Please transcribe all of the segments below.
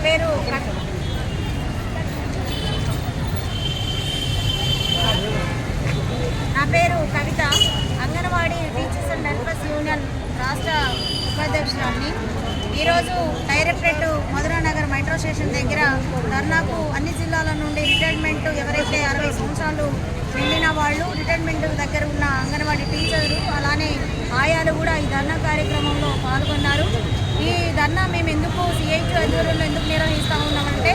పేరు Kavitha. Anganwadi teachers and helpers union రాష్ట్ర ఉపాధ్యక్షురాలిని. ఈరోజు డైరెక్టరేట్ మధురానగర్ మెట్రో స్టేషన్ దగ్గర ధర్నాకు అన్ని జిల్లాల నుండి రిటైర్మెంట్ ఎవరైతే 60 సంవత్సరాలు నిండిన వాళ్ళు రిటైర్మెంట్ దగ్గర ఉన్న అంగన్వాడీ టీచర్లు అలానే ఆయాలు కూడా ఈ ధర్నా కార్యక్రమంలో పాల్గొన్నారు. ఈ ధర్నా మేము ఎందుకు సిఐటి ఆధ్వర్యంలో ఎందుకు నిర్వహిస్తూ ఉన్నామంటే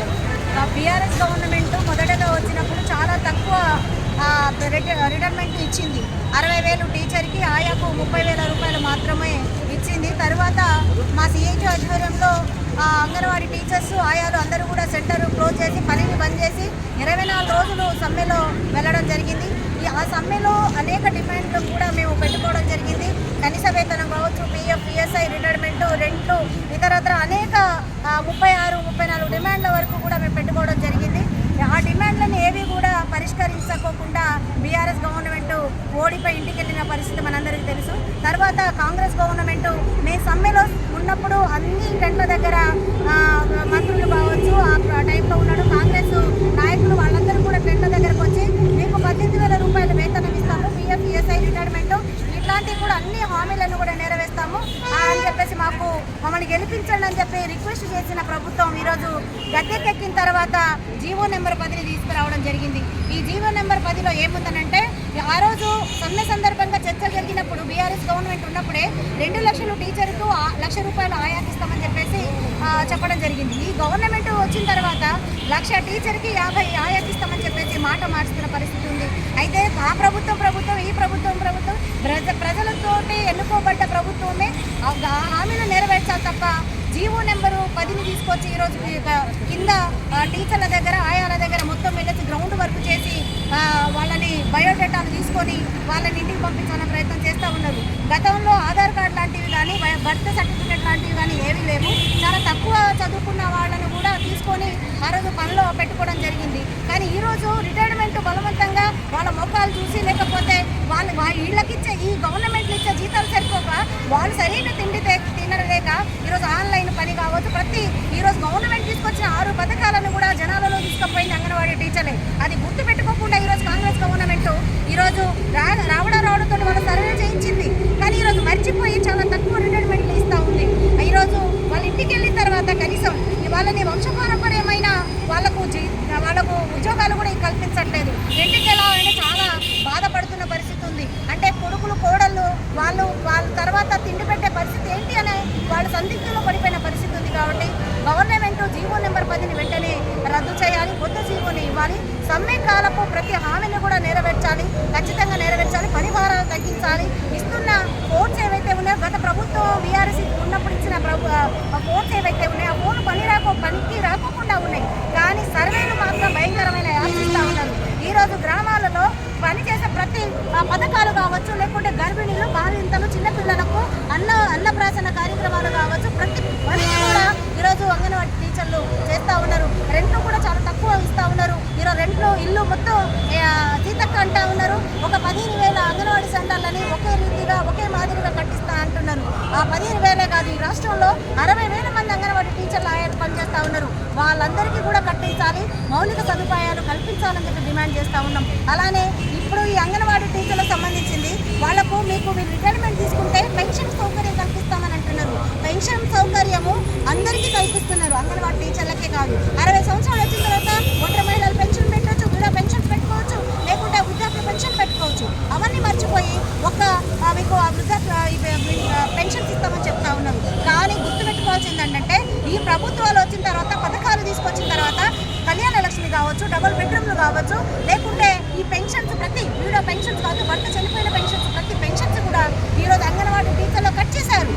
బీఆర్ఎస్ గవర్నమెంట్ మొదటగా వచ్చినప్పుడు చాలా తక్కువ రిటైర్మెంట్ ఇచ్చింది. 60,000 టీచర్కి, ఆయాకు 30,000 రూపాయలు మాత్రమే ఇచ్చింది. తర్వాత మా సిఐటి ఆధ్వర్యంలో అంగన్వాడీ టీచర్స్ ఆయాలు అందరూ కూడా సెంటర్ క్లోజ్ చేసి పనిని బంద్ చేసి 24 రోజులు సమ్మెలో వెళ్ళడం జరిగింది. ఆ సమ్మెలో అనేక డిమాండ్లు కూడా మేము పెట్టుకోవడం జరిగింది. కనీస వేతనం కావచ్చు, పిఎఫ్, పిఎస్ఐ, రిటైర్మెంటు, రెంట్లు, ఇతరత్ర అనేక 36, 34 డిమాండ్ల వరకు కూడా మేము పెట్టుకోవడం జరిగింది. ఆ డిమాండ్లను ఏవి కూడా పరిష్కరించకోకుండా బీఆర్ఎస్ గవర్నమెంట్ ఓడిపోయి ఇంటికి వెళ్ళిన పరిస్థితి మనందరికీ తెలుసు. తర్వాత కాంగ్రెస్ గవర్నమెంట్ మేము సమ్మెలో ఉన్నప్పుడు అన్ని టెంట్ల దగ్గర మంత్రులు కావచ్చు, ఆ టైంలో ఉన్నాడు కాంగ్రెస్ నాయకులు, వాళ్ళందరూ కూడా టెంట్ల దగ్గరకు వచ్చి మీకు 18,000 రూపాయలు వేతనం ఇస్తాము, పిఎఫ్, పిఎస్ఐ, రిటైర్మెంట్ ఇట్లాంటివి కూడా అన్ని హామీలను కూడా నెరవేస్తాము అని చెప్పేసి మమ్మల్ని గెలిపించండి అని చెప్పి రిక్వెస్ట్ చేసిన ప్రభుత్వం ఈరోజు గద్దెకెక్కిన తర్వాత జీవో నెంబర్ 10 తీసుకురావడం జరిగింది. ఈ జీవో నెంబర్ 10లో ఏముందనంటే ఆ రోజు సమ్మె సందర్భంగా చర్చ జరిగినప్పుడు బీఆర్ఎస్ గవర్నమెంట్ ఉన్నప్పుడే 2 లక్షలు టీచర్కు 1,00,000 రూపాయలు ఆయాకిస్తామని చెప్పేసి చెప్పడం జరిగింది. ఈ గవర్నమెంట్ వచ్చిన తర్వాత 1,00,000 టీచర్కి 50 ఆయాకిస్తామని చెప్పేసి మాట మార్చుతున్న పరిస్థితి ఉంది. అయితే ఆ ప్రభుత్వం ఈ ప్రభుత్వం ప్రజలతోటి ఎన్నుకోబడ్డ ప్రభుత్వమే హామీలు నెరవేర్చాలి తప్ప జీవో నెంబరు 10ని తీసుకొచ్చి ఈరోజు కింద టీచర్ల దగ్గర, ఆయాల దగ్గర మొత్తం వెళ్ళి గ్రౌండ్ వర్క్ చేసి వాళ్ళని బయోడేటాలు తీసుకొని వాళ్ళని ఇంటికి పంపించాలనే ప్రయత్నం చేస్తూ ఉన్నారు. గతంలో ఆధార్ కార్డు లాంటివి కానీ, బర్త్ సర్టిఫికేట్ లాంటివి కానీ ఏవి లేవు. చాలా తక్కువ చదువుకున్న వాళ్ళను కూడా తీసుకొని ఆ రోజు పనిలో పెట్టుకోవడం జరిగింది. కానీ ఈరోజు రిటైర్మెంట్ బలవంతంగా వాళ్ళ మొక్కలు చూసి, లేకపోతే వాళ్ళ ఇళ్ళకిచ్చే ఈ గవర్నమెంట్లు ఇచ్చే జీతాలు సరిపోక వాళ్ళు సరైన తిండి తినలేక ఈరోజు ఆన్లైన్ పని కావచ్చు, ఈరోజు గవర్నమెంట్ తీసుకొచ్చిన 6 పథకాలను కూడా జనాలలో తీసుకుపోయింది అంగన్వాడీ టీచర్లే. అది గుర్తు పెట్టుకోకుండా ఈరోజు కాంగ్రెస్ గవర్నమెంట్ ఈరోజు రావడంతో వాళ్ళు సర్వే చేయించింది. కానీ ఈరోజు మర్చిపోయి చాలా తక్కువ రిటైర్మెంట్లు ఇస్తూ ఉంది. ఈరోజు వాళ్ళ ఇంటికి వెళ్ళిన తర్వాత కనీసం వాళ్ళని వంశపారంపర్యమైన వాళ్ళకు ఉద్యోగాలు కూడా కల్పించట్లేదు. ఇంటికి వెళ్ళాలంటే చాలా బాధపడుతున్న పరిస్థితి ఉంది. అంటే కొడుకులు, కోడళ్ళు వాళ్ళ తర్వాత తిండి పెట్టే పరిస్థితి ఏంటి అనే వాళ్ళ సందిగ్ధంలో పడిపోయిన పరిస్థితి ఉంది. కాబట్టి గవర్నమెంట్ జీవో నెంబర్ 10ని వెంటనే రద్దు చేయాలి, కొత్త జీవోని ఇవ్వాలి. సమ్మె కాలపు ప్రతి హామీని కూడా నెరవేర్చాలి, ఖచ్చితంగా నెరవేర్చాలి. పని భారాలు తగ్గించాలి. ఇస్తున్న కోర్ట్స్ ఏవైతే ఉన్నాయో, గత ప్రభుత్వం బీఆర్ఎస్ ఉన్నప్పుడు ఇచ్చిన కోర్ట్స్ ఏవైతే ఉన్నాయో ఆ ఫోన్ పనికి రాకోకుండా ఉన్నాయి. కానీ సర్వేలు మాత్రం భయంకరమైన ఆశిస్తూ ఉన్నారు. ఈరోజు గ్రామాలలో పనిచేసే ప్రతి పథకాలు కావచ్చు, లేకుంటే గర్భిణీలు, బాలింతలు, చిన్నపిల్లలకు అన్నప్రాసన కార్యక్రమాలు కావచ్చు, ప్రతి పని కూడా ఈరోజు అంగన్వాడీ టీచర్లు చేస్తూ ఉన్నారు. రెంట్లు కూడా చాలా తక్కువ ఇస్తూ ఉన్నారు. ఈరోజు రెంట్లు ఇల్లు మొత్తం జీతక్క అంటూ ఉన్నారు. ఒక 15,000 అంగన్వాడీ సెంటర్లని ఒకే రీతిగా ఒకే మాదిరిగా కట్టిస్తా అంటున్నారు. ఆ 15,000 కాదు, ఈ రాష్ట్రంలో 60,000 మంది అంగన్వాడీ టీచర్లు ఆయన పనిచేస్తూ ఉన్నారు. వాళ్ళందరికీ కూడా కట్టించాలి, మౌలిక సదుపాయాలు కల్పించాలని చెప్పి డిమాండ్ చేస్తూ ఉన్నాం. అలానే ఇప్పుడు ఈ అంగన్వాడీ టీచర్లకు సంబంధించింది మీకు మీరు రిటైర్మెంట్ తీసుకుంటే పెన్షన్ సౌకర్యం కల్పిస్తామని అంటున్నారు. పెన్షన్ సౌకర్యము అందరికీ కల్పిస్తున్నారు, అంగన్వాడీ టీచర్లకే కాదు. 60 సంవత్సరాలు వచ్చిన తర్వాత ఒంటరి మహిళలు పెన్షన్ పెట్టవచ్చు, విడో పెన్షన్ పెట్టుకోవచ్చు, లేకుంటే వృద్ధాప్య పెన్షన్ పెట్టుకోవచ్చు. అవన్నీ మర్చిపోయి మీకు పెన్షన్స్ ఇస్తామని చెప్తా ఉన్నారు. కానీ గుర్తుపెట్టుకోవాల్సింది ఏంటంటే ఈ ప్రభుత్వాలు వచ్చిన తర్వాత, పథకాలు తీసుకొచ్చిన తర్వాత కళ్యాణ లక్ష్మి కావచ్చు, డబుల్ బెడ్రూమ్లు కావచ్చు, లేకుంటే ఈ పెన్షన్స్ ప్రతి వీడో పెన్షన్స్ కావచ్చు, భర్త చనిపోయిన పెన్షన్స్ ప్రతి పెన్షన్స్ కూడా ఈరోజు అంగన్వాడీ టీచర్లో కట్ చేశారు.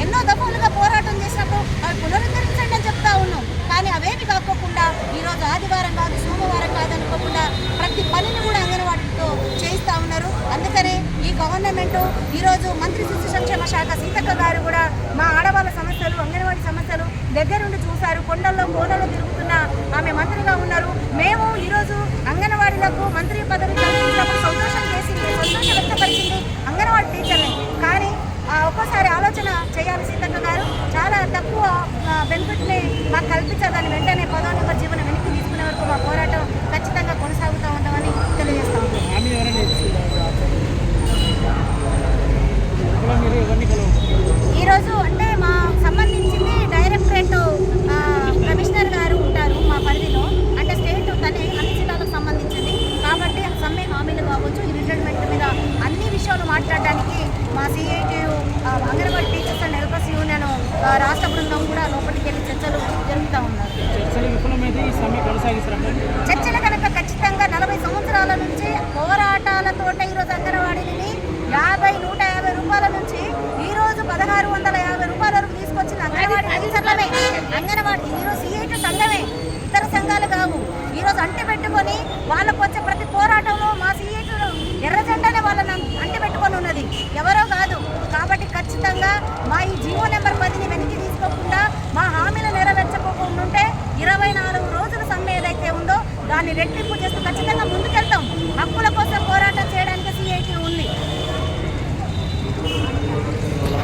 ఎన్నో దఫాలుగా పోరాటం చేసినప్పుడు అవి పునరుద్ధరించండి అని చెప్తా ఉన్నాం. కానీ అవేమి కాకోకుండా ఈరోజు ఆదివారం కాదు, సోమవారం కాదు అనుకోకుండా ప్రతి పనిని కూడా అంగన్వాడీతో చేయిస్తూ ఉన్నారు. అందుకనే ఈ గవర్నమెంట్ ఈరోజు మంత్రి శిశు సంక్షేమ శాఖ సీతక్క గారు కూడా మా ఆడవాళ్ళ సమస్యలు, అంగన్వాడీ సమస్యలు దగ్గరుండి చూశారు. కొండల్లో కోడల్లో తిరుగుతున్న ఆమె మంత్రిగా ఉన్నారు. మేము ఈరోజు అంగన్వాడీలకు మంత్రి పదవి కల్పించినప్పుడు సంతోషం వ్యక్తపరిచింది అంగన్వాడీ టీచర్ని. కానీ ఒక్కోసారి ఆలోచన చేయాలి. సీతక్క గారు చాలా తక్కువ బెనిఫిట్ని మాకు కల్పించాలని వెంటనే 10వ నెంబర్ జీవనం వెనక్కి తీసుకునే వరకు మా పోరాటం ఖచ్చితంగా కొనసాగుతూ ఉంటామని తెలియజేస్తా ఉన్నాం. ఈరోజు అంటే మా సంబంధించింది డైరెక్టరేట్ కమిషనర్ గారు ఉంటారు మా పరిధిలో, అంటే స్టేట్ తనే అన్ని జిల్లాలకు సంబంధించింది కాబట్టి సమ్మె హామీలు కావచ్చు, ఈ రిటైర్మెంట్ మీద అన్ని విషయాలు మాట్లాడడానికి మా CITU anganwadi teachers and helpers union రాష్ట్ర బృందం కూడా లోపలికి వెళ్ళి చర్చలు జరుపుతూ ఉన్నారు. చర్చలు కనుక ఖచ్చితంగా 40 సంవత్సరాల నుంచి పోరాటాలతోటే ఈరోజు అంగన్వాడీని 150 రూపాయల నుంచి ఈరోజు 1650 రూపాయల వరకు తీసుకొచ్చిన అంగన్వాడీ టీచర్లమే. అంగన్వాడీ ఈరోజు సిఐటి సంఘమే, ఇతర సంఘాలు కావు. ఈరోజు అంటి పెట్టుకొని వాళ్ళకు వచ్చే ప్రతి పోరాటంలో మా సిఐటిలో ఎర్ర జెండానే వాళ్ళని అంటి పెట్టుకొని ఉన్నది, ఎవరో కాదు. కాబట్టి ఖచ్చితంగా మా ఈ జీవో నెంబర్ 10ని వెనక్కి తీసుకోకుండా మా హామీలు నెరవేర్చకోకుండా ఉంటే 24 రోజుల సమ్మె ఏదైతే ఉందో దాన్ని రెట్టింపు చేస్తూ ఖచ్చితంగా ముందుకెళ్తాం. హక్కుల